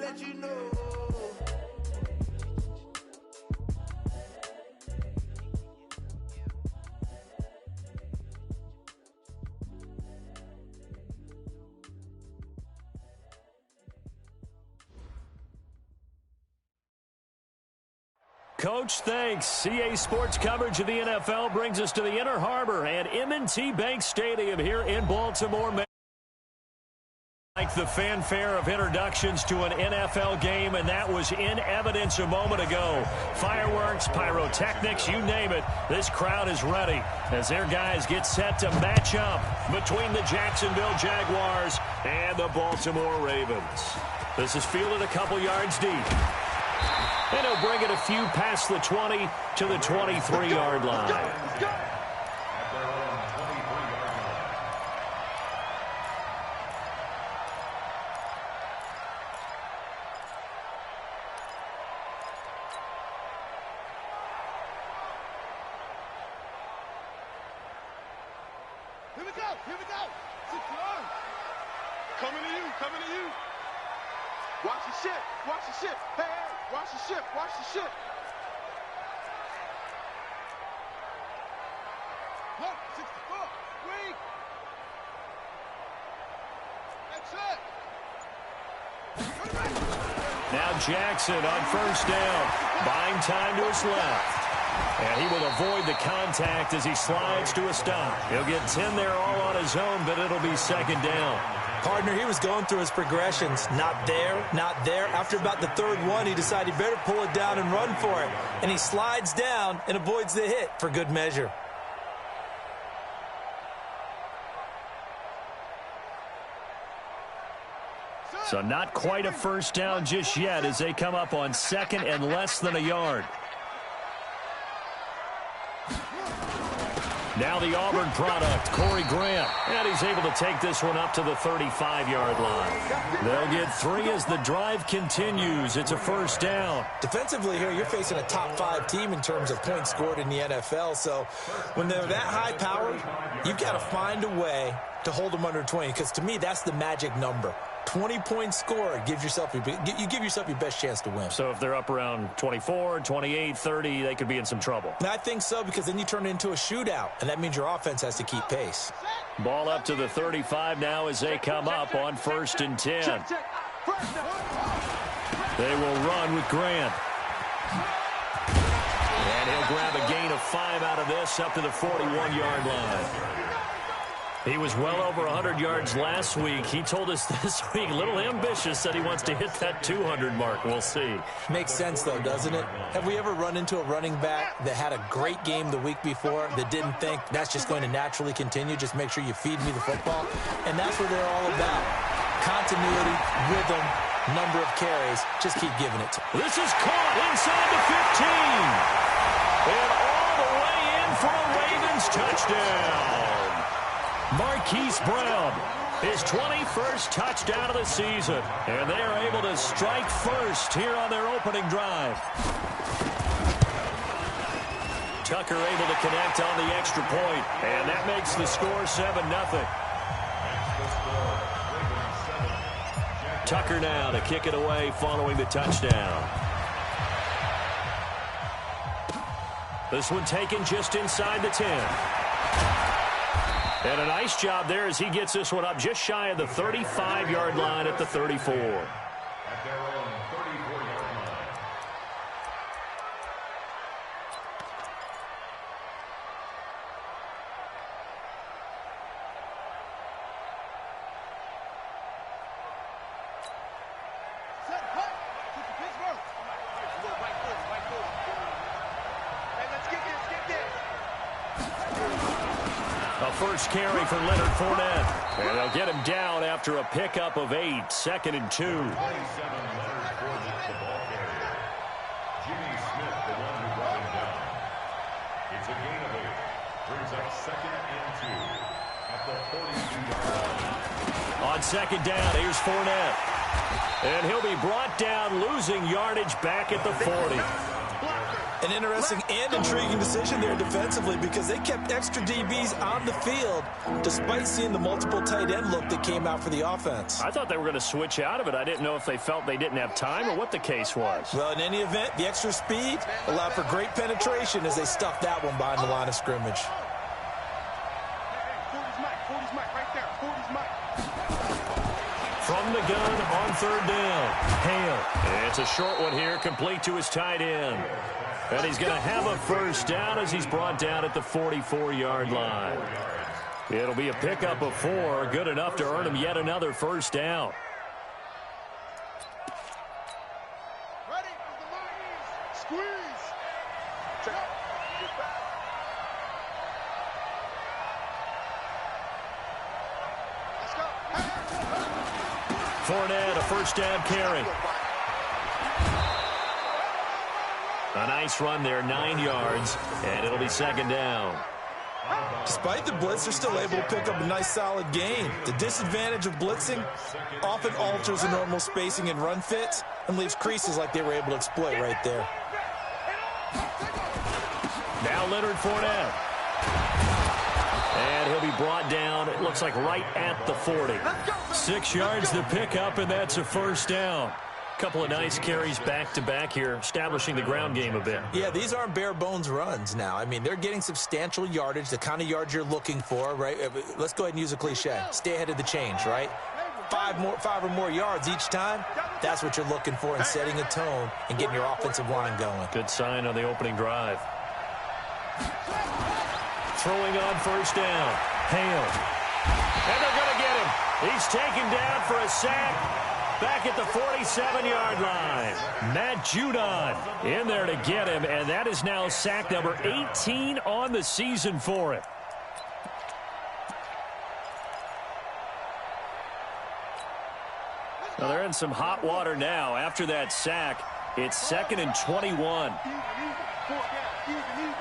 let you know. Coach, thanks. CA Sports coverage of the NFL brings us to the Inner Harbor and M&T Bank Stadium here in Baltimore. Like the fanfare of introductions to an NFL game, and that was in evidence a moment ago. Fireworks, pyrotechnics, you name it. This crowd is ready as their guys get set to match up between the Jacksonville Jaguars and the Baltimore Ravens. This is fielded a couple yards deep. And he'll bring it a few past the 20 to the 23-yard line. Here we go. Secure. Coming to you. Watch the ship. Hey, watch the ship. Look, 64. Weak. That's it. Now Jackson on first down. Buying time to his left. And he will avoid the contact as he slides to a stop. He'll get 10 there all on his own, but it'll be second down. Partner, he was going through his progressions. Not there. After about the third one, he decided he better pull it down and run for it. And he slides down and avoids the hit for good measure. So not quite a first down just yet as they come up on second and less than a yard. Now the Auburn product, Corey Grant. And he's able to take this one up to the 35-yard line. They'll get 3 as the drive continues. It's a first down. Defensively here, you're facing a top-5 team in terms of points scored in the NFL. So when they're that high-powered, you've got to find a way to hold them under 20. Because to me, that's the magic number. 20 points scored, you give yourself your best chance to win. So if they're up around 24, 28, 30, they could be in some trouble. And I think so, because then you turn it into a shootout, and that means your offense has to keep pace. Ball up to the 35 now as they come up on 1st and 10. They will run with Grant. And he'll grab a gain of 5 out of this up to the 41-yard line. He was well over 100 yards last week. He told us this week, a little ambitious, said he wants to hit that 200 mark. We'll see. Makes sense, though, doesn't it? Have we ever run into a running back that had a great game the week before that didn't think that's just going to naturally continue? Just make sure you feed me the football. And that's what they're all about. Continuity, rhythm, number of carries. Just keep giving it to them. This is caught inside the 15. And all the way in for a Ravens touchdown. Marquise Brown, his 21st touchdown of the season. And they are able to strike first here on their opening drive. Tucker able to connect on the extra point. And that makes the score 7-0. Tucker now to kick it away following the touchdown. This one taken just inside the 10. And a nice job there as he gets this one up just shy of the 35-yard line at the 34. First carry for Leonard Fournette. And they'll get him down after a pickup of 8. 2nd and 2. It's a gain of 8. Brings up 2nd and 2 at the 42-yard line. On 2nd down, here's Fournette. And he'll be brought down, losing yardage back at the 40. An interesting and intriguing decision there defensively because they kept extra DBs on the field despite seeing the multiple tight end look that came out for the offense. I thought they were going to switch out of it. I didn't know if they felt they didn't have time or what the case was. Well, in any event, the extra speed allowed for great penetration as they stuffed that one behind the line of scrimmage. 40's Mike right there. 40's Mike. From the gun on third down, Hale. It's a short one here, complete to his tight end. And he's going to have a first down as he's brought down at the 44-yard line. It'll be a pickup of 4, good enough to earn him yet another first down. Ready? Squeeze. Get back. Let's go. Fournette, a first down carry. A nice run there, 9 yards, and it'll be second down. Despite the blitz, they're still able to pick up a nice solid gain. The disadvantage of blitzing often alters the normal spacing and run fits and leaves creases like they were able to exploit right there. Now Leonard Fournette. And he'll be brought down, it looks like right at the 40. 6 yards to pick up, and that's a first down. Couple of nice carries back-to-back here, establishing the ground game a bit. Yeah, these aren't bare-bones runs now. I mean, they're getting substantial yardage, the kind of yards you're looking for, right? Let's go ahead and use a cliche. Stay ahead of the change, right? 5 or more yards each time, that's what you're looking for in setting a tone and getting your offensive line going. Good sign on the opening drive. Throwing on first down. Hale. And they're going to get him. He's taken down for a sack. Back at the 47-yard line. Matt Judon in there to get him, and that is now sack number 18 on the season for him. Now they're in some hot water now. After that sack, it's 2nd and 21. Even. 4 down. Even.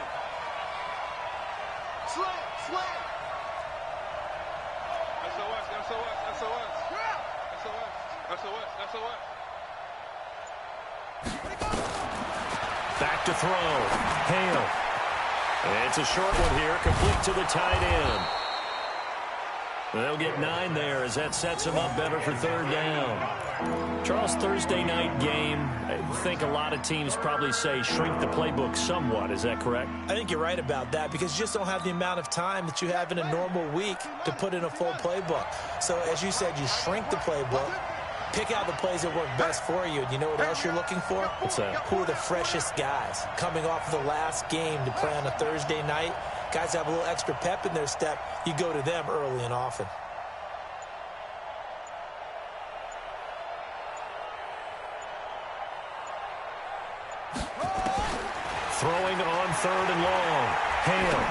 Slam. SOS. Back to throw. Hale. And it's a short one here, complete to the tight end. They'll get 9 there as that sets them up better for third down. Charles, Thursday night game, I think a lot of teams probably say shrink the playbook somewhat. Is that correct? I think you're right about that because you just don't have the amount of time that you have in a normal week to put in a full playbook. So as you said, you shrink the playbook, pick out the plays that work best for you. And you know what else you're looking for? What's that? Who are the freshest guys coming off the last game to play on a Thursday night? Guys have a little extra pep in their step. You go to them early and often. Throwing on third and long. Hale.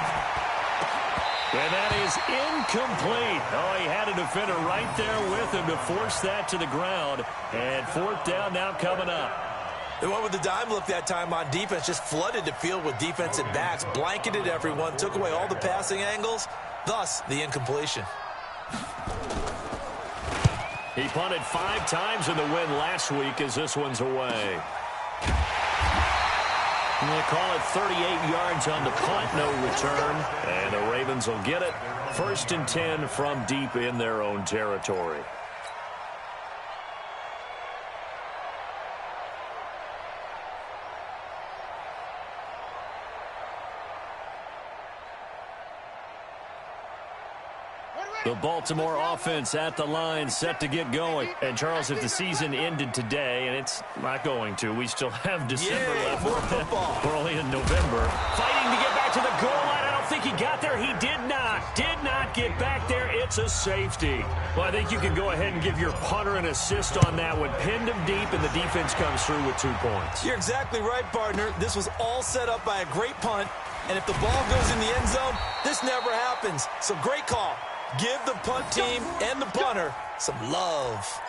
And that is incomplete. Oh, he had a defender right there with him to force that to the ground. And fourth down now coming up. They went with the dime look that time on defense, just flooded the field with defensive backs, blanketed everyone, took away all the passing angles, thus the incompletion. He punted 5 times in the win last week as this one's away. And they call it 38 yards on the punt, no return. And the Ravens will get it. 1st and 10 from deep in their own territory. The Baltimore offense at the line, set to get going. And, Charles, if the season ended today, and it's not going to, we still have December left. More football. We're only in November. Fighting to get back to the goal line. I don't think he got there. He did not get back there. It's a safety. Well, I think you can go ahead and give your punter an assist on that one. Pinned him deep, and the defense comes through with 2 points. You're exactly right, partner. This was all set up by a great punt. And if the ball goes in the end zone, this never happens. So great call. Give the punt team and the punter some love.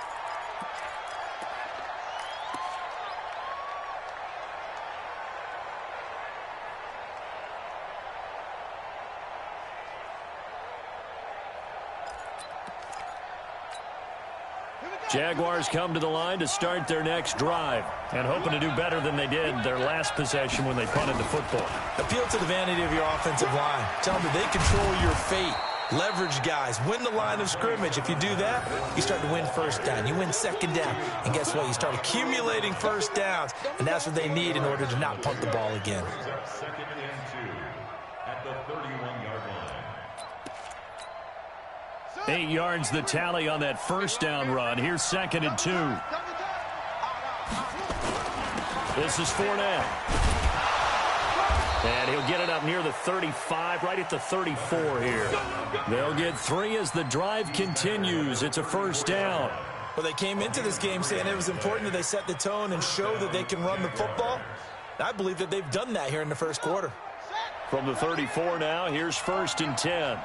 Jaguars come to the line to start their next drive and hoping to do better than they did their last possession when they punted the football. Appeal to the vanity of your offensive line. Tell them that they control your fate. Leverage guys. Win the line of scrimmage. If you do that, you start to win first down. You win second down. And guess what? You start accumulating first downs. And that's what they need in order to not punt the ball again. Second and 2 at the 31-yard line. 8 yards the tally on that first down run. Here's 2nd and 2. This is Fournette. And he'll get it up near the 35, right at the 34 here. They'll get 3 as the drive continues. It's a first down. Well, they came into this game saying it was important that they set the tone and show that they can run the football. I believe that they've done that here in the first quarter. From the 34 now, here's 1st and 10.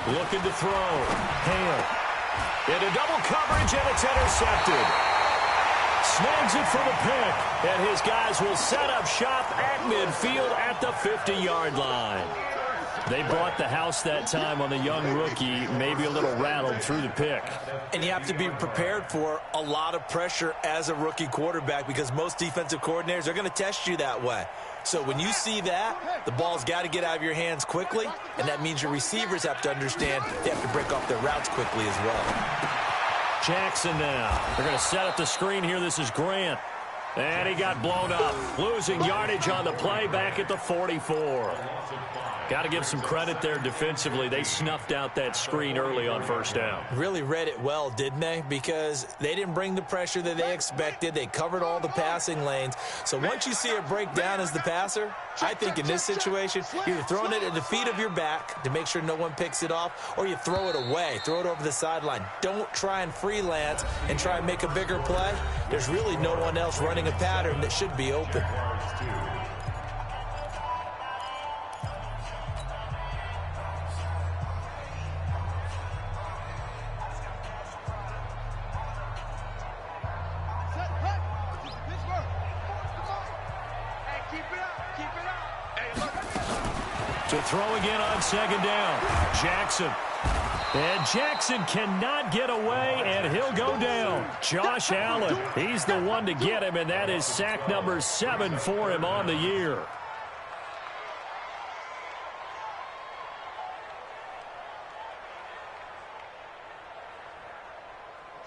Looking to throw. Hale. Into double coverage, and it's intercepted. Snags it for the pick. And his guys will set up shop at midfield at the 50-yard line. They brought the house that time on the young rookie, maybe a little rattled through the pick. And you have to be prepared for a lot of pressure as a rookie quarterback because most defensive coordinators are going to test you that way. So when you see that, the ball's got to get out of your hands quickly, and that means your receivers have to understand they have to break off their routes quickly as well. Jackson now. They're going to set up the screen here. This is Grant. And he got blown up. Losing yardage on the play back at the 44. Got to give some credit there defensively. They snuffed out that screen early on first down. Really read it well, didn't they? Because they didn't bring the pressure that they expected. They covered all the passing lanes. So once you see it break down as the passer, I think in this situation, you're either throwing it at the feet of your back to make sure no one picks it off, or you throw it away. Throw it over the sideline. Don't try and freelance and try and make a bigger play. There's really no one else running a pattern that should be open. To throw again on 2nd down. Jackson. And Jackson cannot get away, and he'll go down. Josh Allen, he's the one to get him, and that is sack number 7 for him on the year.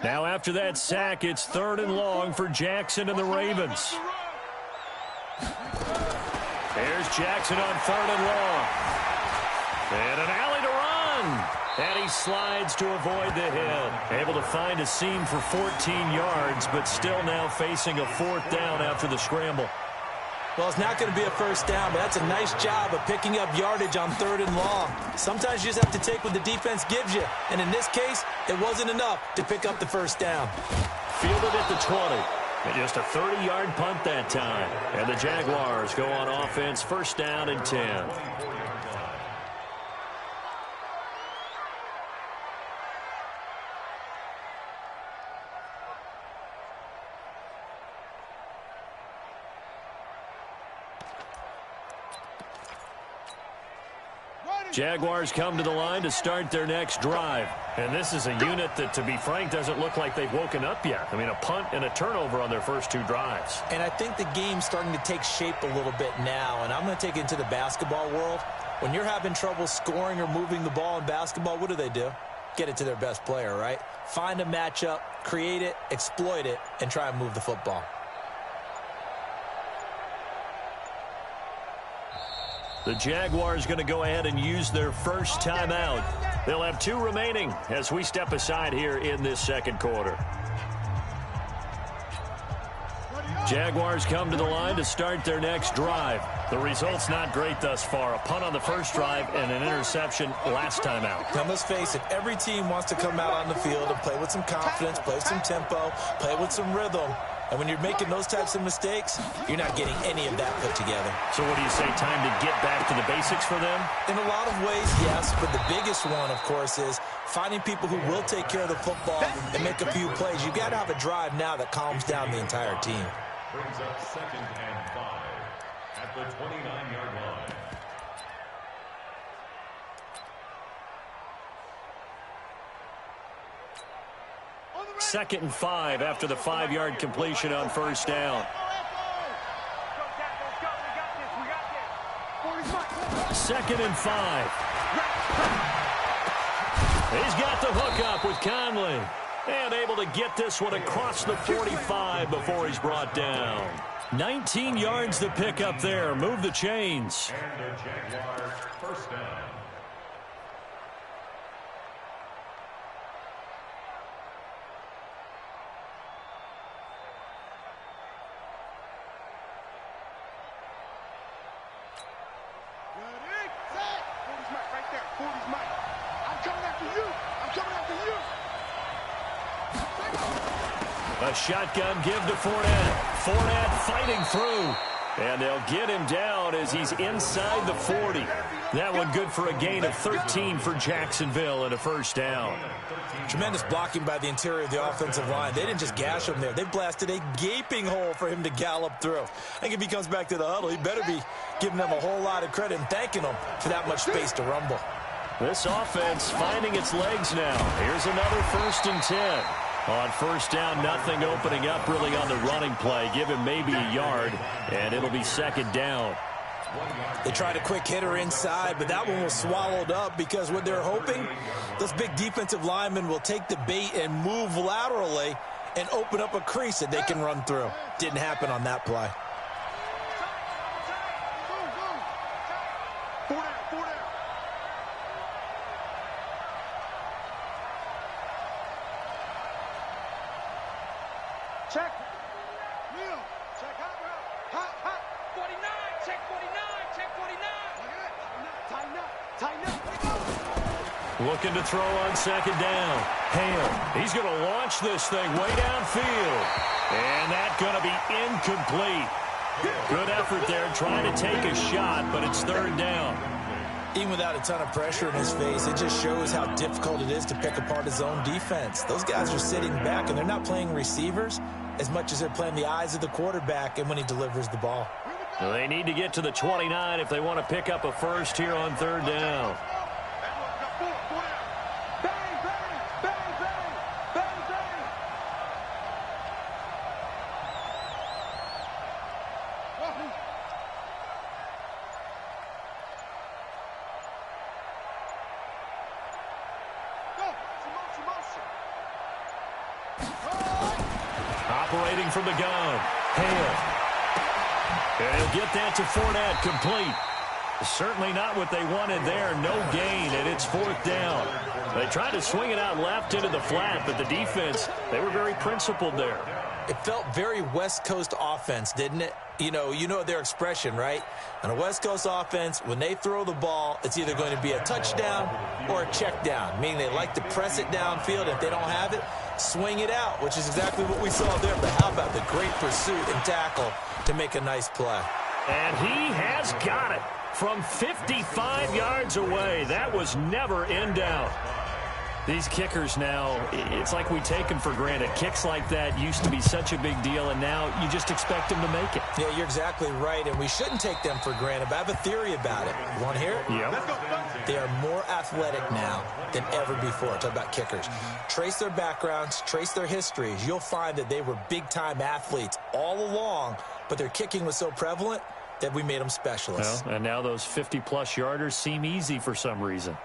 Now after that sack, it's 3rd and long for Jackson and the Ravens. There's Jackson on 3rd and long. And an alley to run. And he slides to avoid the hit. Able to find a seam for 14 yards, but still now facing a 4th down after the scramble. Well, it's not going to be a first down, but that's a nice job of picking up yardage on 3rd and long. Sometimes you just have to take what the defense gives you. And in this case, it wasn't enough to pick up the first down. Fielded at the 20. And just a 30-yard punt that time. And the Jaguars go on offense, 1st down and 10. Jaguars come to the line to start their next drive. And this is a unit that, to be frank, doesn't look like they've woken up yet. I mean, a punt and a turnover on their first 2 drives. And I think the game's starting to take shape a little bit now. And I'm going to take it into the basketball world. When you're having trouble scoring or moving the ball in basketball, what do? Get it to their best player, right? Find a matchup, create it, exploit it, and try and move the football. The Jaguars going to go ahead and use their first timeout. They'll have 2 remaining as we step aside here in this 2nd quarter. Jaguars come to the line to start their next drive. The result's not great thus far. A punt on the first drive and an interception last time out. Now, let's face it, every team wants to come out on the field and play with some confidence, play with some tempo, play with some rhythm. And when you're making those types of mistakes, you're not getting any of that put together. So what do you say, time to get back to the basics for them? In a lot of ways, yes. But the biggest one, of course, is finding people who will take care of the football and make a few plays. You've got to have a drive now that calms down the entire team. Brings up 2nd and 5 at the 29-yard line. Second and 5 after the 5-yard completion on first down. Second and 5. He's got the hook up with Conley. And able to get this one across the 45 before he's brought down. 19 yards to pick up there. Move the chains. And the Jaguars first down. A shotgun give to Fournette. Fournette fighting through. And they'll get him down as he's inside the 40. That one good for a gain of 13 for Jacksonville and a first down. Tremendous blocking by the interior of the offensive line. They didn't just gash him there. They blasted a gaping hole for him to gallop through. I think if he comes back to the huddle, he better be giving them a whole lot of credit and thanking them for that much space to rumble. This offense finding its legs now. Here's another 1st and 10. On first down, nothing opening up really on the running play. Give him maybe a yard, and it'll be 2nd down. They tried a quick hitter inside, but that one was swallowed up because what they're hoping, those big defensive linemen will take the bait and move laterally and open up a crease that they can run through. Didn't happen on that play. Check. Neil. Check hot route. Hot. 49. Check 49. Check 49. Tighten up. Tighten up. Looking to throw on 2nd down. Hale. He's going to launch this thing way downfield. And that's going to be incomplete. Good effort there trying to take a shot, but it's 3rd down. Even without a ton of pressure in his face, it just shows how difficult it is to pick apart his own defense. Those guys are sitting back, and they're not playing receivers as much as they're playing the eyes of the quarterback and when he delivers the ball. Well, they need to get to the 29 if they want to pick up a first here on 3rd down. Operating from the gun. Hale. And he'll get that to Fournette, complete. Certainly not what they wanted there. No gain, and it's 4th down. They tried to swing it out left into the flat, but the defense, they were very principled there. It felt very West Coast offense, didn't it? You know their expression, right? On a West Coast offense, when they throw the ball, it's either going to be a touchdown or a check down, meaning they like to press it downfield. If they don't have it, swing it out, which is exactly what we saw there. But how about the great pursuit and tackle to make a nice play? And he has got it from 55 yards away. That was never in doubt. These kickers now, it's like we take them for granted. Kicks like that used to be such a big deal, and now you just expect them to make it. Yeah, you're exactly right, and we shouldn't take them for granted, but I have a theory about it. You want to hear it? Yep. They are more athletic now than ever before. Talk about kickers. Trace their backgrounds, trace their histories. You'll find that they were big-time athletes all along, but their kicking was so prevalent that we made them specialists. Well, and now those 50-plus yarders seem easy for some reason.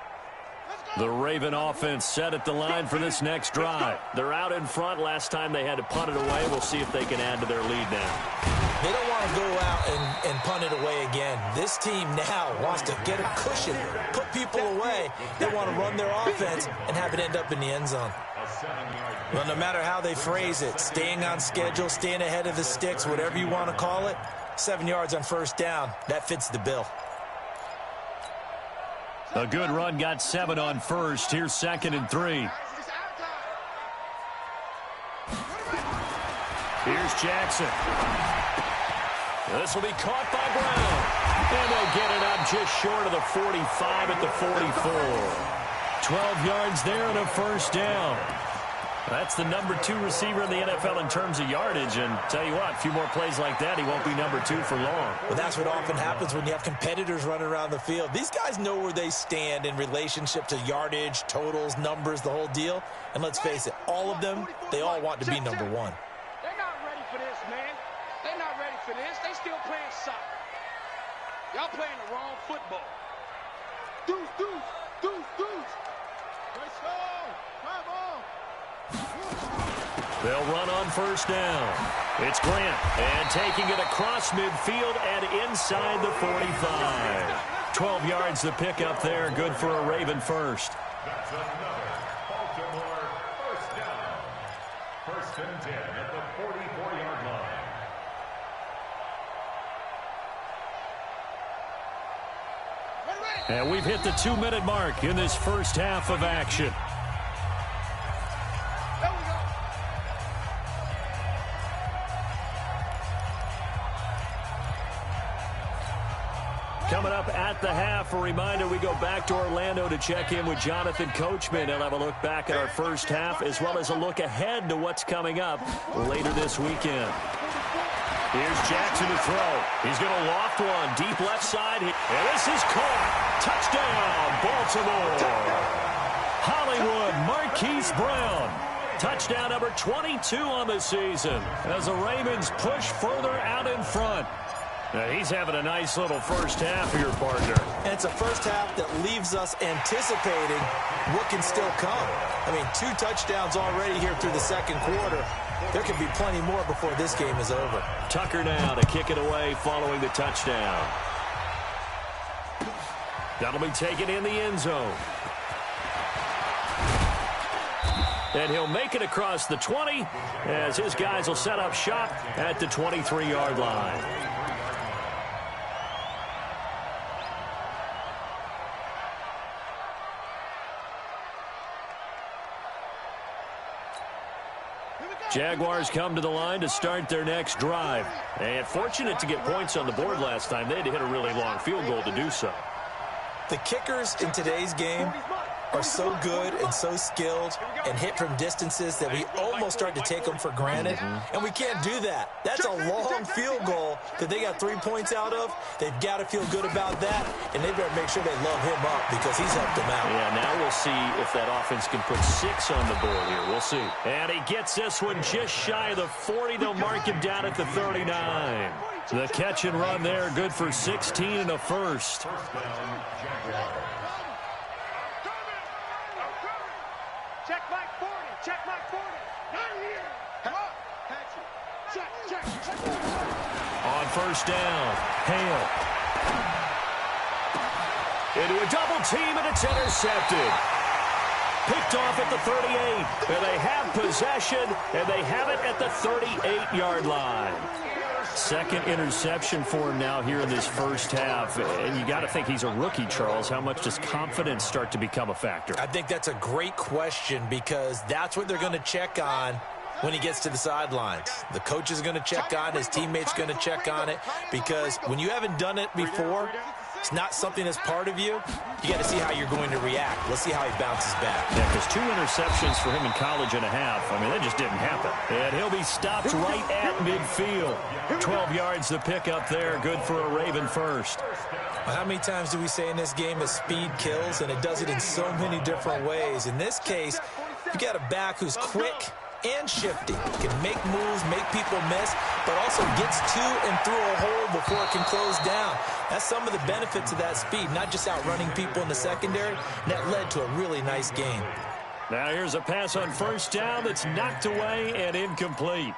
The Raven offense set at the line for this next drive. They're out in front. Last time they had to punt it away. We'll see if they can add to their lead now. They don't want to go out and punt it away again. This team now wants to get a cushion, put people away. They want to run their offense and have it end up in the end zone. Well, no matter how they phrase it, staying on schedule, staying ahead of the sticks, whatever you want to call it, 7 yards on first down, that fits the bill. A good run got 7 on first. Here's 2nd and 3. Here's Jackson. This will be caught by Brown. And they'll get it up just short of the 45 at the 44. 12 yards there and a first down. That's the #2 receiver in the NFL in terms of yardage, and tell you what, a few more plays like that, he won't be #2 for long. Well, that's what often happens when you have competitors running around the field. These guys know where they stand in relationship to yardage, totals, numbers, the whole deal. And let's face it, all of them, they all want to be #1. They're not ready for this, man. They're not ready for this. They still playing soccer. Y'all playing the wrong football. Deuce, deuce, deuce, deuce. Let's go. Come on. They'll run on first down. It's Grant, and taking it across midfield and inside the 45. 12 yards to pick up there. Good for a Raven first. That's another Baltimore first down. 1st and 10 at the 44-yard line. And we've hit the 2-minute mark in this first half of action. Coming up at the half, a reminder, we go back to Orlando to check in with Jonathan Coachman. He'll have a look back at our first half as well as a look ahead to what's coming up later this weekend. Here's Jackson to throw. He's going to loft one deep left side. And this is caught. Touchdown, Baltimore. Hollywood Marquise Brown. Touchdown number 22 on the season as the Ravens push further out in front. Now, he's having a nice little first half here, partner. And it's a first half that leaves us anticipating what can still come. I mean, 2 touchdowns already here through the second quarter. There could be plenty more before this game is over. Tucker now to kick it away following the touchdown. That'll be taken in the end zone. And he'll make it across the 20 as his guys will set up shop at the 23-yard line. Jaguars come to the line to start their next drive. And fortunate to get points on the board last time. They had to hit a really long field goal to do so. The kickers in today's game are so good and so skilled and hit from distances that we almost start to take them for granted. And we can't do that. That's a long field goal that they got 3 points out of. They've got to feel good about that, and they better make sure they love him up because he's helped them out. Yeah, now we'll see if that offense can put 6 on the board here. We'll see. And he gets this one just shy of the 40. They'll mark him down at the 39. The catch and run there, good for 16 and a first. Check Mike 40. Check Mike 40. Come on. Check. On first down, Hale. Into a double team, and it's intercepted. Picked off at the 38. And they have possession, and they have it at the 38-yard line. Second interception for him now here in this first half. And you got to think he's a rookie, Charles. How much does confidence start to become a factor? I think that's a great question because that's what they're going to check on when he gets to the sidelines. The coach is going to check on it. His teammates going to check on it because when you haven't done it before, it's not something that's part of you. You got to see how you're going to react. Let's see how he bounces back. Yeah, because 2 interceptions for him in college and a half. I mean, that just didn't happen. And he'll be stopped right at midfield. 12 yards to pick up there. Good for a Raven first. Well, how many times do we say in this game that speed kills, and it does it in so many different ways? In this case, you got a back who's quick and shifty, can make moves, make people miss, but also gets to and through a hole before it can close down. That's some of the benefits of that speed, not just outrunning people in the secondary. That led to a really nice game. Now here's a pass on first down that's knocked away and incomplete.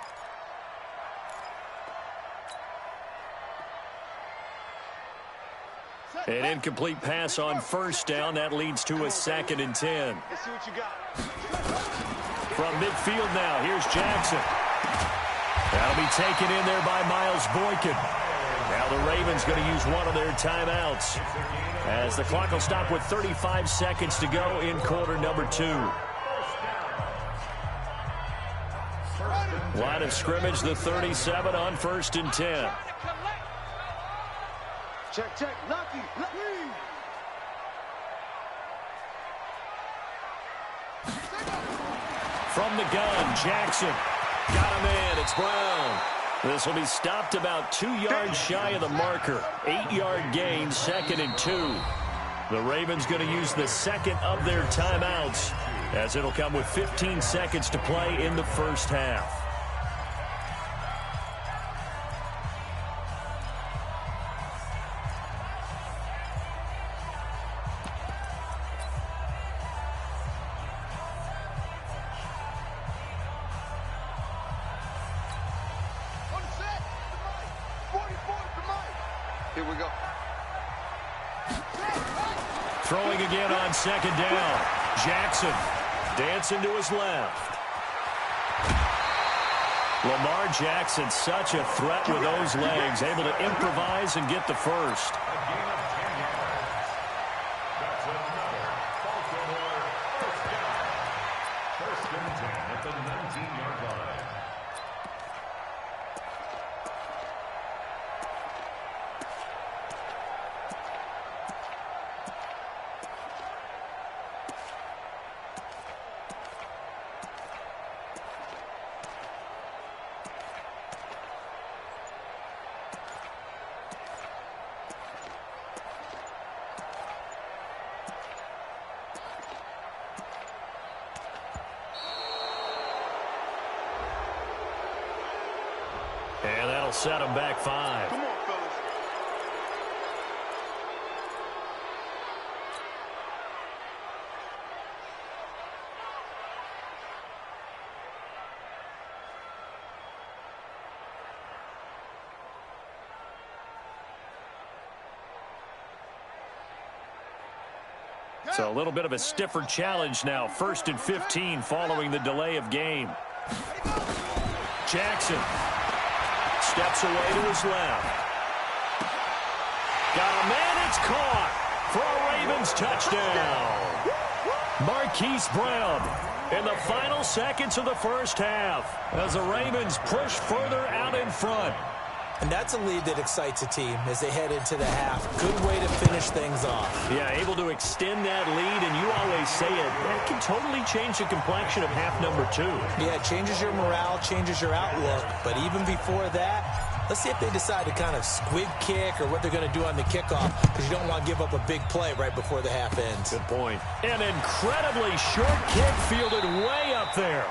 An incomplete pass on first down. That leads to a 2nd and 10. Let's see what you got. From midfield now, here's Jackson. That'll be taken in there by Miles Boykin. Now the Ravens going to use one of their timeouts as the clock will stop with 35 seconds to go in quarter number 2. Line of scrimmage, the 37 on 1st and 10. Check. Lucky. From the gun. Jackson got him in. It's Brown. This will be stopped about 2 yards shy of the marker. 8-yard gain, 2nd and 2. The Ravens going to use the second of their timeouts, as it'll come with 15 seconds to play in the first half. Here we go. Throwing again on 2nd down. Jackson dancing to his left. Lamar Jackson, such a threat with those legs, able to improvise and get the first. A gain of 10 yards. That's another Baltimore first down. 1st and 10 at the 19-yard line. And that'll set him back 5. Come on, fellas. So a little bit of a stiffer challenge now. 1st and 15 following the delay of game. Jackson steps away to his left. Got a man, it's caught for a Ravens touchdown. Marquise Brown in the final seconds of the first half as the Ravens push further out in front. And that's a lead that excites a team as they head into the half. Good way to finish things off. Yeah, able to extend that lead, and you always say it, that can totally change the complexion of half number 2. Yeah, it changes your morale, changes your outlook. But even before that, let's see if they decide to kind of squib kick or what they're going to do on the kickoff, because you don't want to give up a big play right before the half ends. Good point. An incredibly short kick fielded way up there.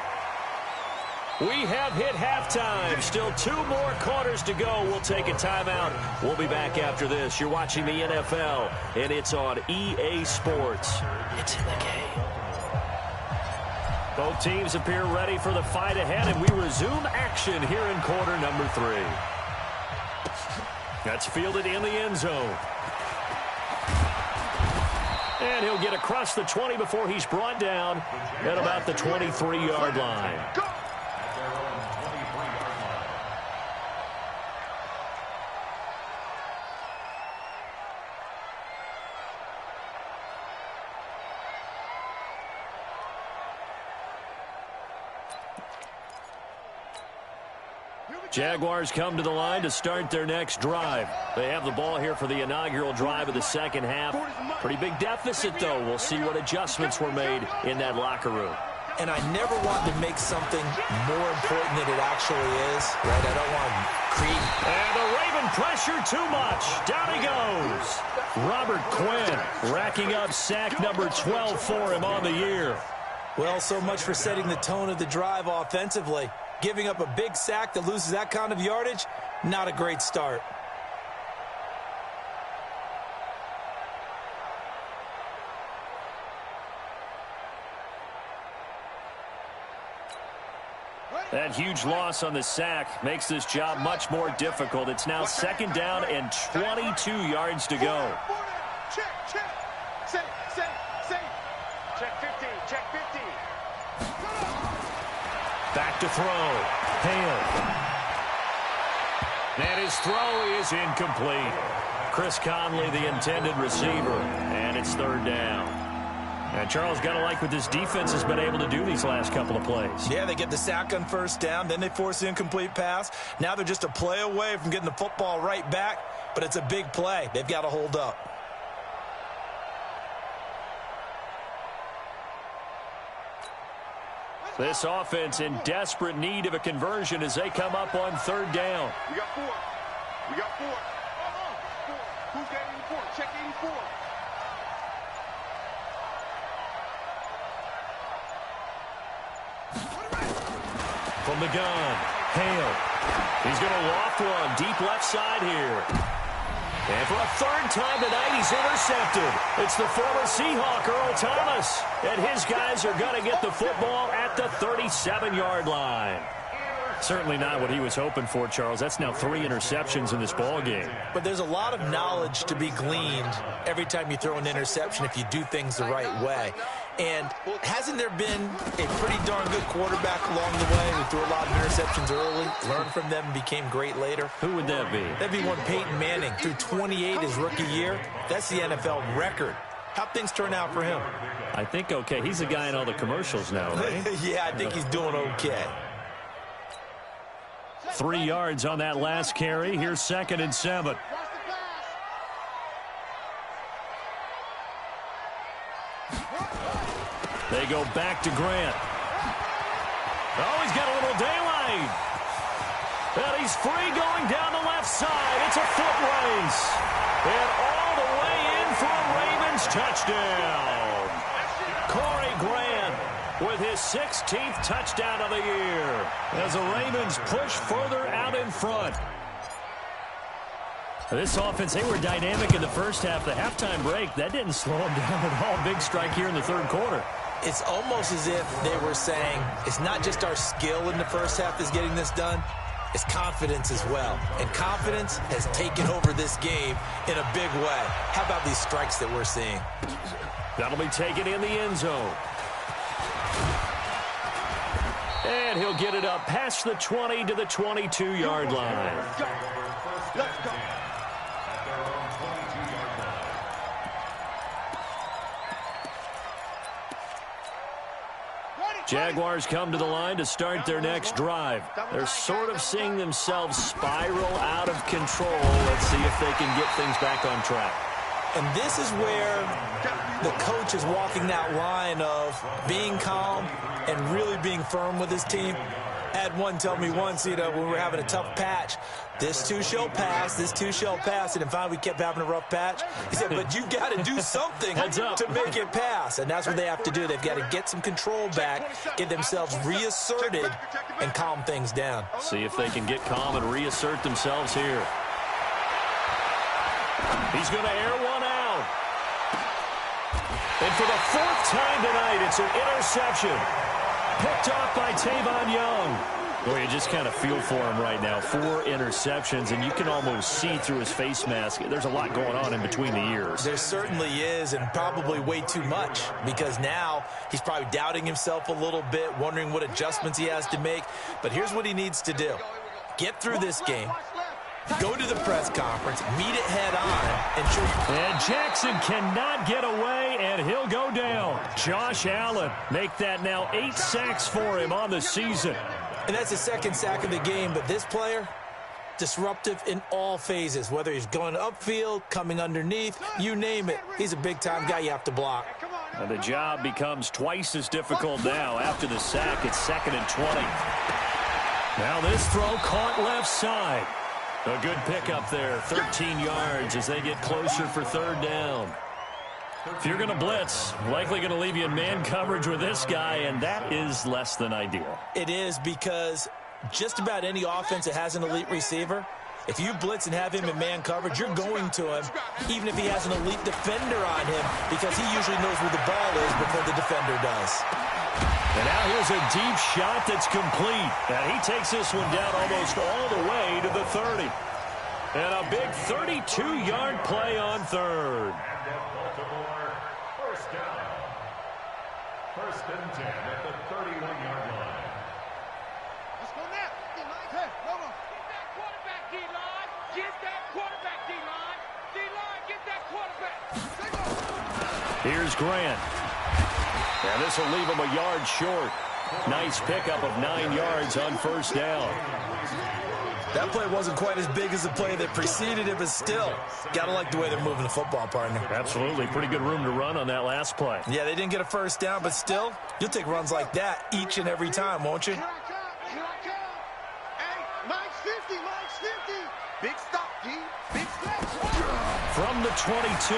We have hit halftime. Still 2 more quarters to go. We'll take a timeout. We'll be back after this. You're watching the NFL, and it's on EA Sports. It's in the game. Both teams appear ready for the fight ahead, and we resume action here in quarter number 3. That's fielded in the end zone. And he'll get across the 20 before he's brought down at about the 23-yard line. Jaguars come to the line to start their next drive. They have the ball here for the inaugural drive of the second half. Pretty big deficit, though. We'll see what adjustments were made in that locker room. And I never want to make something more important than it actually is, right? I don't want to create. And the Raven pressure too much. Down he goes. Robert Quinn racking up sack number 12 for him on the year. Well, so much for setting the tone of the drive offensively. Giving up a big sack that loses that kind of yardage, not a great start. That huge loss on the sack makes this job much more difficult. It's now 2nd down and 22 yards to go. Check, check. Say. Check 15, check 15. Back to throw. Hale. And his throw is incomplete. Chris Conley, the intended receiver. And it's 3rd down. And Charles, got to like what this defense has been able to do these last couple of plays. Yeah, they get the sack on 1st down, then they force the incomplete pass. Now they're just a play away from getting the football right back, but it's a big play. They've got to hold up. This offense in desperate need of a conversion as they come up on third down. We got 4. We got 4. Who's got 84? Check 84. From the gun, Hale. He's going to loft one deep left side here. And for a third time tonight, he's intercepted. It's the former Seahawk, Earl Thomas. And his guys are going to get the football at the 37-yard line. Certainly not what he was hoping for, Charles. That's now 3 interceptions in this ball game. But there's a lot of knowledge to be gleaned every time you throw an interception if you do things the right way. And hasn't there been a pretty darn good quarterback along the way who threw a lot of interceptions early, learned from them, and became great later? Who would that be? That'd be one Peyton Manning. Threw 28 his rookie year. That's the NFL record. How'd things turn out for him? I think okay. He's the guy in all the commercials now, right? Yeah, I think he's doing okay. 3 yards on that last carry. Here's 2nd and 7. They go back to Grant. Oh, he's got a little daylight. And he's free going down the left side. It's a foot race. And all the way in for a Ravens touchdown. Corey Grant with his 16th touchdown of the year as the Ravens push further out in front. This offense, they were dynamic in the first half. The halftime break, that didn't slow them down at all. Big strike here in the third quarter. It's almost as if they were saying, it's not just our skill in the first half that's getting this done, it's confidence as well. And confidence has taken over this game in a big way. How about these strikes that we're seeing? That'll be taken in the end zone. And he'll get it up past the 20 to the 22-yard line. Let's go. Jaguars come to the line to start their next drive. They're sort of seeing themselves spiral out of control. Let's see if they can get things back on track. And this is where the coach is walking that line of being calm and really being firm with his team. I had one tell me once, when we were having a tough patch, this too shall pass, this too shall pass. And then finally we kept having a rough patch. He said, but you got to do something to make it pass. And that's what they have to do. They've got to get some control back, get themselves reasserted, and calm things down. See if they can get calm and reassert themselves here. He's going to air one out. And for the 4th time tonight, it's an interception. Picked off by Tavon Young. Boy, you just kind of feel for him right now. 4 interceptions, and you can almost see through his face mask. There's a lot going on in between the ears. There certainly is, and probably way too much, because now he's probably doubting himself a little bit, wondering what adjustments he has to make. But here's what he needs to do. Get through this game. Go to the press conference, meet it head on, and show. And Jackson cannot get away, and he'll go down. Josh Allen make that now 8 sacks for him on the season. And that's the 2nd sack of the game, but this player, disruptive in all phases, whether he's going upfield, coming underneath, you name it. He's a big-time guy you have to block. And the job becomes twice as difficult now. After the sack, it's 2nd and 20. Now this throw caught left side. A good pickup there, 13 yards as they get closer for 3rd down. If you're going to blitz, likely going to leave you in man coverage with this guy, and that is less than ideal. It is, because just about any offense that has an elite receiver, if you blitz and have him in man coverage, you're going to him, even if he has an elite defender on him, because he usually knows where the ball is before the defender does. And now here's a deep shot that's complete. And he takes this one down almost all the way to the 30. And a big 32-yard play on 3rd. Baltimore, 1st down. 1st and 10 at the 31-yard line. Let's go now. Hey, come on. Get that quarterback, D-line. Get that quarterback, D-line. D-line, get that quarterback. Here's Grant. And this will leave him a yard short. Nice pickup of 9 yards on 1st down. That play wasn't quite as big as the play that preceded it, but still, gotta like the way they're moving the football, partner. Absolutely. Pretty good room to run on that last play. Yeah, they didn't get a first down, but still, you'll take runs like that each and every time, won't you? Here I come. Here I come. Hey, Mike's 50. Mike's 50. Big stop, D. Big stop. From the 22,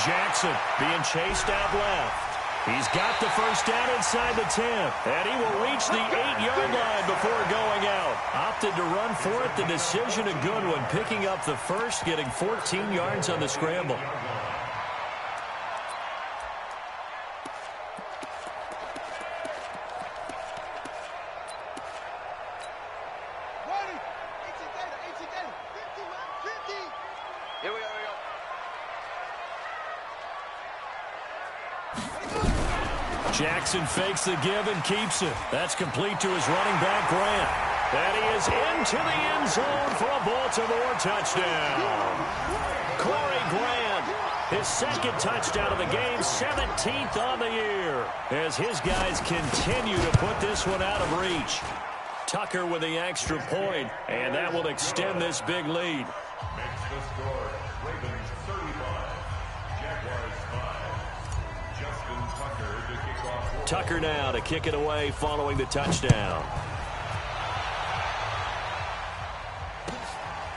Jackson being chased out left. He's got the first down inside the 10, and he will reach the 8-yard line before going out. Opted to run for it. The decision a good one, picking up the first, getting 14 yards on the scramble. Here we go. Jackson fakes the give and keeps it. That's complete to his running back, Grant. And he is into the end zone for a Baltimore touchdown. Corey Grant, his second touchdown of the game, 17th on the year, as his guys continue to put this one out of reach. Tucker with the extra point, and that will extend this big lead. Makes the score Ravens 35, Jaguars 5. Justin Tucker to kick off. Tucker now to kick it away following the touchdown.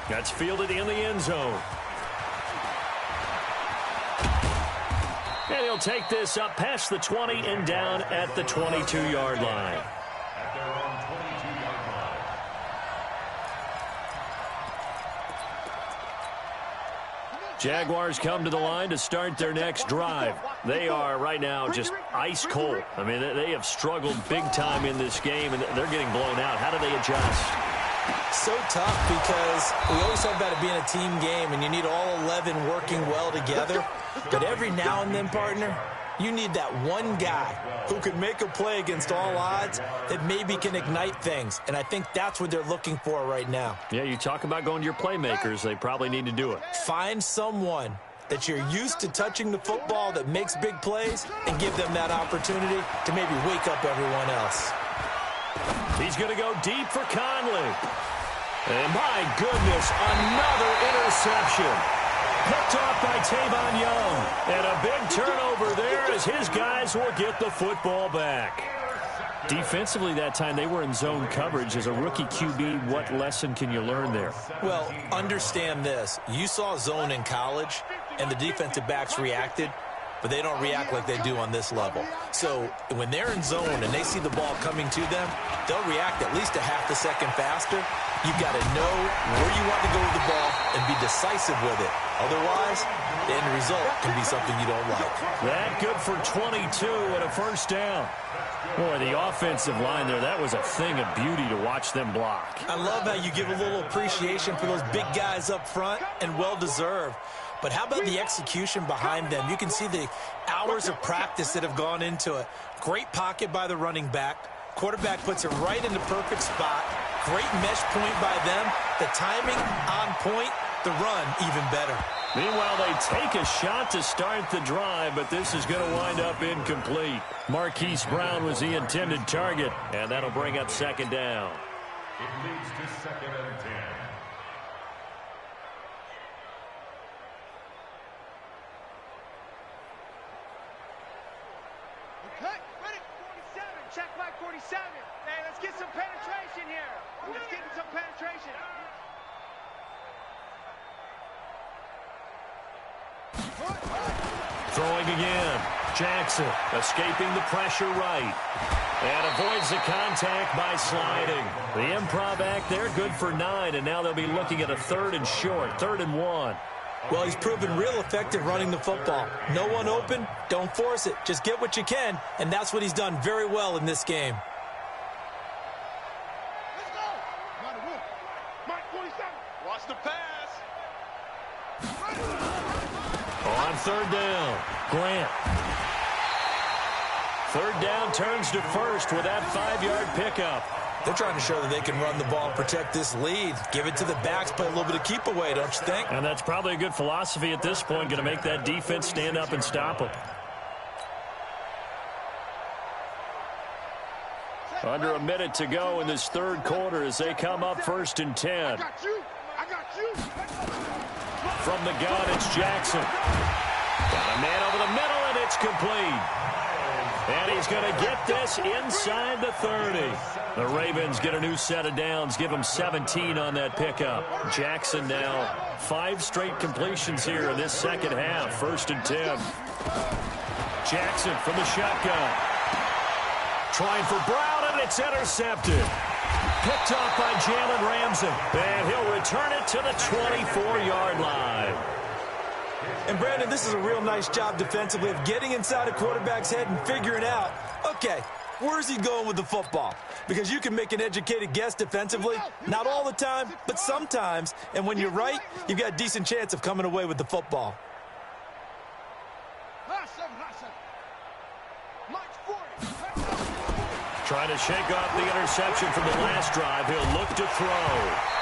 That's fielded in the end zone. And he'll take this up past the 20 and down at the 22-yard line. At their own 22-yard line. Jaguars come to the line to start their next drive. They are right now just ice cold. I mean, they have struggled big time in this game, and they're getting blown out. How do they adjust? So tough because we always talk about it being a team game, and you need all 11 working well together. But every now and then, partner, you need that one guy who could make a play against all odds that maybe can ignite things. And I think that's what they're looking for right now. Yeah, you talk about going to your playmakers. They probably need to do it. Find someone that you're used to touching the football that makes big plays and give them that opportunity to maybe wake up everyone else. He's going to go deep for Conley. And my goodness, another interception. Picked off by Tavon Young. And a big turnover there as his guys will get the football back. Defensively that time, they were in zone coverage. As a rookie QB, what lesson can you learn there? Well, understand this. You saw zone in college, and the defensive backs reacted, but they don't react like they do on this level. So when they're in zone and they see the ball coming to them, they'll react at least a half a second faster. You've got to know where you want to go with the ball and be decisive with it. Otherwise, the end result can be something you don't like. That good for 22 and a first down. Boy, the offensive line there, that was a thing of beauty to watch them block. I love how you give a little appreciation for those big guys up front, and well-deserved. But how about the execution behind them? You can see the hours of practice that have gone into it. Great pocket by the running back. Quarterback puts it right in the perfect spot. Great mesh point by them. The timing on point. The run even better. Meanwhile, they take a shot to start the drive, but this is going to wind up incomplete. Marquise Brown was the intended target, and that'll bring up second down. It leads to 2nd and 10. Okay, ready? 47, check my 47. Hey, let's get some penetration here. Let's get some penetration. Throwing again. Jackson escaping the pressure right. And avoids the contact by sliding. The improv act there, good for 9, and now they'll be looking at a 3rd and short, 3rd and 1. Well, he's proven real effective running the football. No one open, don't force it. Just get what you can, and that's what he's done very well in this game. Let's go. Mike 47. Watch the pass. On 3rd down, Grant. 3rd down turns to 1st with that 5-yard pickup. They're trying to show that they can run the ball and protect this lead. Give it to the backs, play a little bit of keep away, don't you think? And that's probably a good philosophy at this point, going to make that defense stand up and stop them. Under a minute to go in this third quarter as they come up 1st and 10. I got you. From the gun, it's Jackson. Got a man over the middle, and it's complete. And he's going to get this inside the 30. The Ravens get a new set of downs, give them 17 on that pickup. Jackson now 5 straight completions here in this second half. 1st and 10. Jackson from the shotgun. Trying for Brown, and it's intercepted. Picked off by Jalen Ramsey. And he'll return it to the 24-yard line. And, Brandon, this is a real nice job defensively of getting inside a quarterback's head and figuring out, okay, where's he going with the football? Because you can make an educated guess defensively, not all the time, but sometimes. And when you're right, you've got a decent chance of coming away with the football. Trying to shake off the interception from the last drive. He'll look to throw.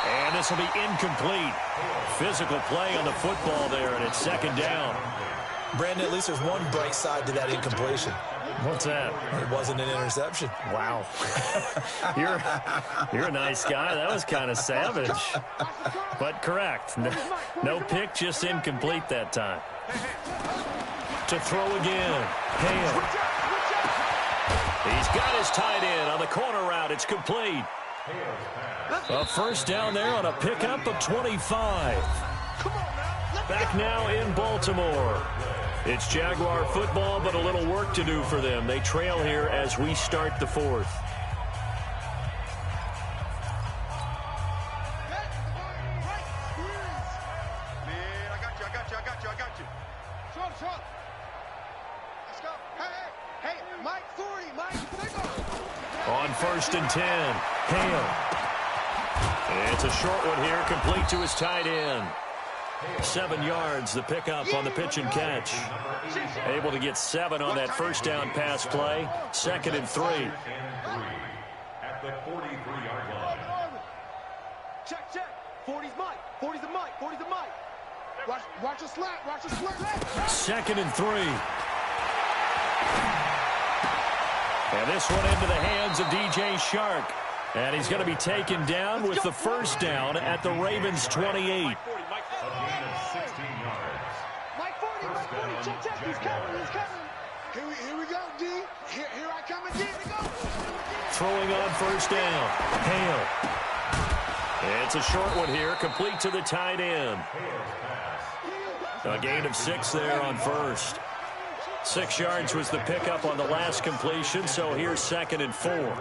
And this will be incomplete. Physical play on the football there, and it's 2nd down. Brandon, at least there's one bright side to that incompletion. What's that? It wasn't an interception. Wow. You're a nice guy. That was kind of savage. But correct. No pick, just incomplete that time. To throw again. Hale. He's got his tight end on the corner route. It's complete. A 1st down there on a pickup of 25. Back now in Baltimore. It's Jaguar football, but a little work to do for them. They trail here as we start the 4th. Man, I got you. Short. Let's go. Hey, Mike 40, Mike. On 1st and 10, Hale. It's a short one here, complete to his tight end. 7 yards, the pickup on the pitch and catch. Able to get 7 on that 1st down pass play. 2nd and 3. At the 43-yard line. Check. 40's Mike. 40's the Mike. 40's the Mike. Watch the slant. 2nd and 3. And this one into the hands of DJ Shark. And he's going to be taken down with the 1st down at the Ravens 28. A gain of 16 yards. Mike 40. Check. He's coming. Here we go, D. Here I come again. Throwing on 1st down. Hale. It's a short one here, complete to the tight end. A gain of 6 there on 1st. 6 yards was the pickup on the last completion, so here's 2nd and 4.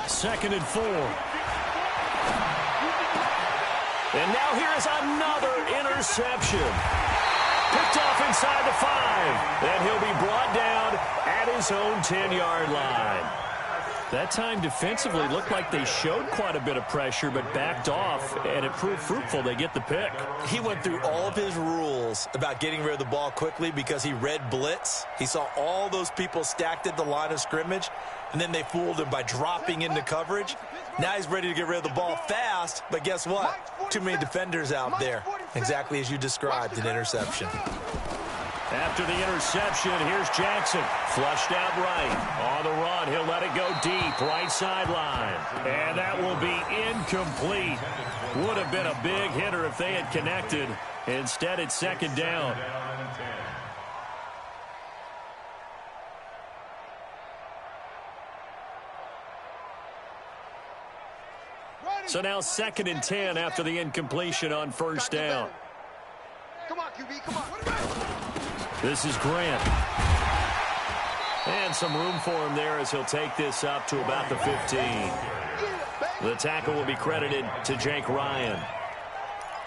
2nd and 4. And now here is another interception. Picked off inside the 5. And he'll be brought down at his own 10-yard line. That time defensively looked like they showed quite a bit of pressure but backed off, and it proved fruitful. They get the pick. He went through all of his rules about getting rid of the ball quickly because he read blitz. He saw all those people stacked at the line of scrimmage, and then they fooled him by dropping into coverage. Now he's ready to get rid of the ball fast, but guess what? Too many defenders out there. Exactly as you described, an interception. After the interception, here's Jackson. Flushed out right. On the run, he'll let it go deep, right sideline. And that will be incomplete. Would have been a big hitter if they had connected. Instead, it's 2nd down. So now 2nd and 10 after the incompletion on 1st down. Come on, QB, come on. This is Grant. And some room for him there as he'll take this up to about the 15. The tackle will be credited to Jake Ryan.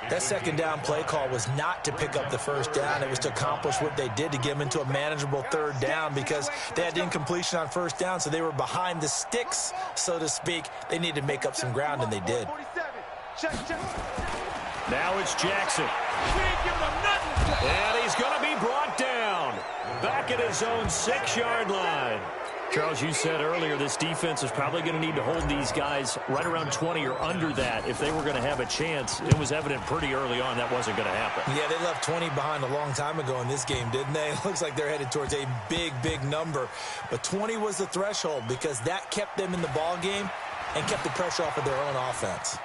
That 2nd down play call was not to pick up the 1st down. It was to accomplish what they did to get them into a manageable 3rd down because they had incompletion on 1st down, so they were behind the sticks, so to speak. They needed to make up some ground, and they did. Now it's Jackson. And he's going to be brought down. Back at his own 6-yard line. Charles, you said earlier this defense is probably going to need to hold these guys right around 20 or under that if they were going to have a chance. It was evident pretty early on that wasn't going to happen. Yeah, they left 20 behind a long time ago in this game, didn't they? It looks like they're headed towards a big, big number. But 20 was the threshold because that kept them in the ball game and kept the pressure off of their own offense.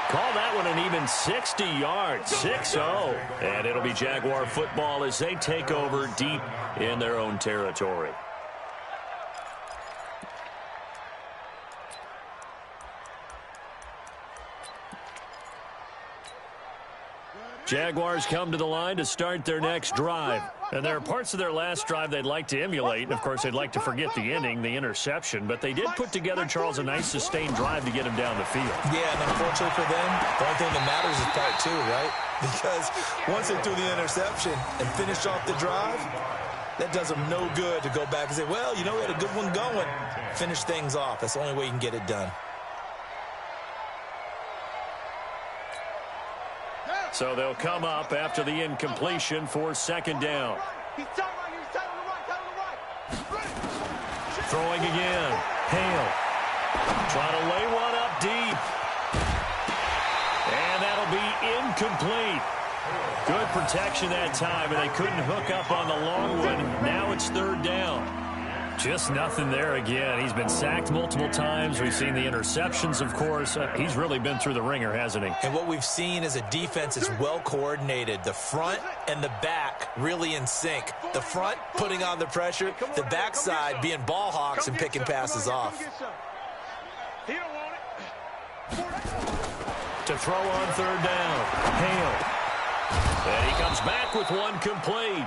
Call that one an even 60 yards, 6-0. And it'll be Jaguar football as they take over deep in their own territory. Jaguars come to the line to start their next drive. And there are parts of their last drive they'd like to emulate. And, of course, they'd like to forget the ending, the interception. But they did put together, Charles, a nice sustained drive to get him down the field. Yeah, and unfortunately for them, the only thing that matters is part two, right? Because once they threw the interception and finished off the drive, that does them no good to go back and say, well, you know, we had a good one going. Finish things off. That's the only way you can get it done. So they'll come up after the incompletion for second down. Throwing again. Hale. Trying to lay one up deep. And that'll be incomplete. Good protection that time, and they couldn't hook up on the long one. Now it's third down. Just nothing there again. He's been sacked multiple times. We've seen the interceptions, of course. He's really been through the ringer, hasn't he? And what we've seen is a defense that's well coordinated. The front and the back really in sync. The front putting on the pressure. The backside being ball hawks and picking passes off. To throw on third down. Hale. And he comes back with one complete.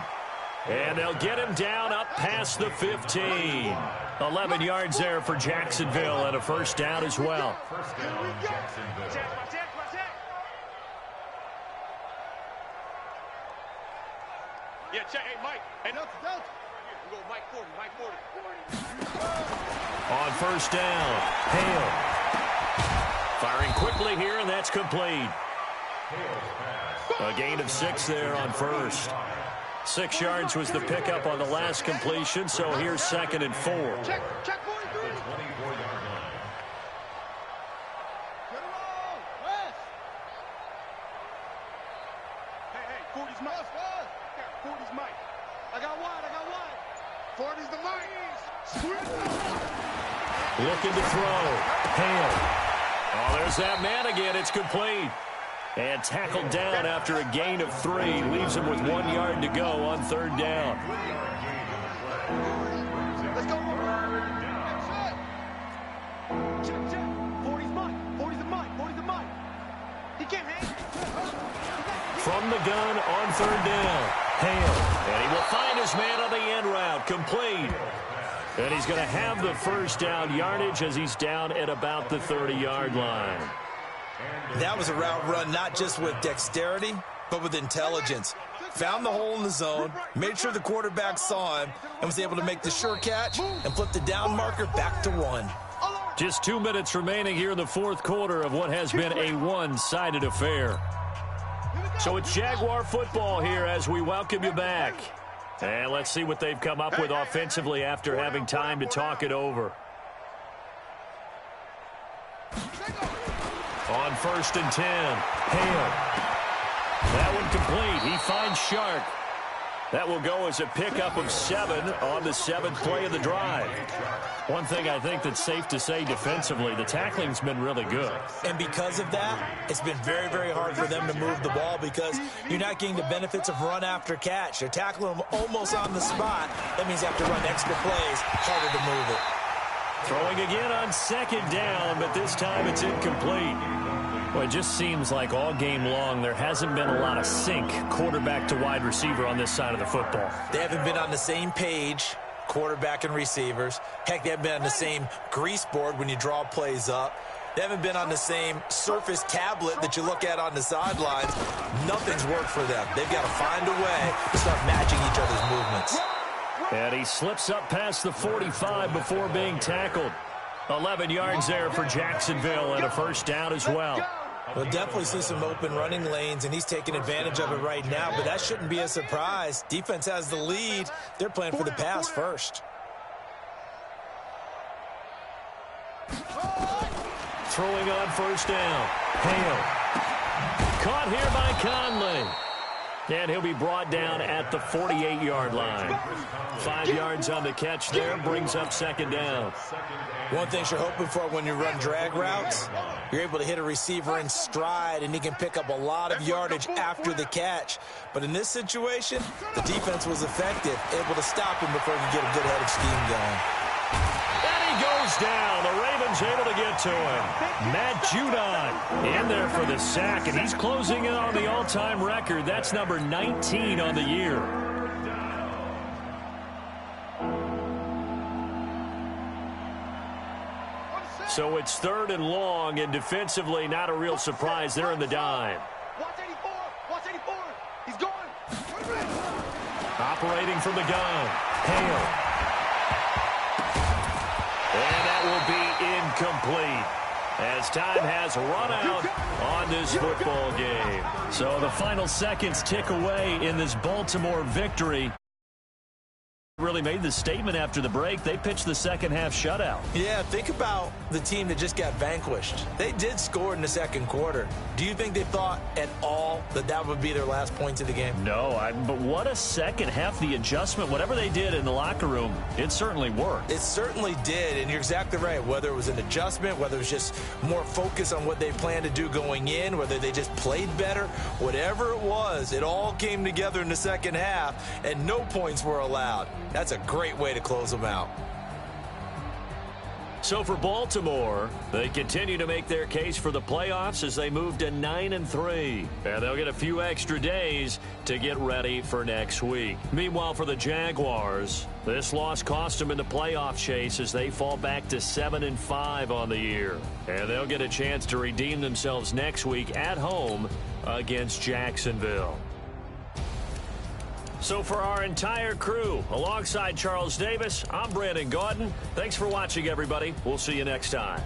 And they'll get him down up past the 15. 11 yards there for Jacksonville and a first down as well. First down, Jacksonville. Yeah, check. Hey, Mike. Hey, no. We go Mike 40, Mike 40. On first down, Hale. Firing quickly here, and that's complete. A gain of 6 there on first. 6 yards was the pickup on the last completion, so here's second and 4. Check 43. 24-yard line. Hey, 40's Mike. 40's Mike. I got wide. 40's the Mike. Looking to throw. Hale. Oh, there's that man again. It's complete. And tackled down after a gain of 3. Leaves him with 1 yard to go on third down. Let's go. Check. 40's Mike. 40's the Mike. 40's the Mike. He can't hang. From the gun on third down. Hale. And he will find his man on the end route. Complete. And he's going to have the first down yardage as he's down at about the 30-yard line. That was a route run not just with dexterity, but with intelligence. Found the hole in the zone, made sure the quarterback saw him, and was able to make the sure catch and flip the down marker back to 1. Just 2 minutes remaining here in the fourth quarter of what has been a one-sided affair. So it's Jaguar football here as we welcome you back. And let's see what they've come up with offensively after having time to talk it over. On first and 10, Hale. That one complete. He finds Shark. That will go as a pickup of 7 on the 7th play of the drive. One thing I think that's safe to say defensively, the tackling's been really good. And because of that, it's been very, very hard for them to move the ball because you're not getting the benefits of run after catch. They're tackling them almost on the spot. That means you have to run extra plays, harder to move it. Throwing again on second down, but this time it's incomplete. Well, it just seems like all game long there hasn't been a lot of sync quarterback to wide receiver on this side of the football. They haven't been on the same page, quarterback and receivers. Heck, they haven't been on the same grease board when you draw plays up. They haven't been on the same surface tablet that you look at on the sidelines. Nothing's worked for them. They've got to find a way to start matching each other's movements. And he slips up past the 45 before being tackled. 11 yards there for Jacksonville and a first down as well. We'll definitely see some open running lanes, and he's taking advantage of it right now, but that shouldn't be a surprise. Defense has the lead. They're playing for the pass first. Throwing on first down. Hale. Caught here by Conley. And he'll be brought down at the 48-yard line. 5 yards on the catch there, brings up second down. One thing you're hoping for when you run drag routes, you're able to hit a receiver in stride, and he can pick up a lot of yardage after the catch. But in this situation, the defense was effective, able to stop him before he could get a good head of scheme going. And he goes down. The Ravens able to get to him. Matt Judon in there for the sack, and he's closing in on the all-time record. That's number 19 on the year. So it's 3rd and long, and defensively not a real surprise. They're in the dime. Watch 84. Watch 84. He's going. Operating from the gun. Hale. And that will be incomplete as time has run out on this football game. So the final seconds tick away in this Baltimore victory. Really made the statement after the break. They pitched the second half shutout. Yeah, think about the team that just got vanquished. They did score in the second quarter. Do you think they thought at all that that would be their last points of the game? No, but what a second half. The adjustment, whatever they did in the locker room, it certainly worked. It certainly did, and you're exactly right. Whether it was an adjustment, whether it was just more focus on what they planned to do going in, whether they just played better, whatever it was, it all came together in the second half, and no points were allowed. That's a great way to close them out. So for Baltimore, they continue to make their case for the playoffs as they move to 9-3. And they'll get a few extra days to get ready for next week. Meanwhile, for the Jaguars, this loss cost them in the playoff chase as they fall back to 7-5 on the year. And they'll get a chance to redeem themselves next week at home against Jacksonville. So for our entire crew, alongside Charles Davis, I'm Brandon Gaudin. Thanks for watching, everybody. We'll see you next time.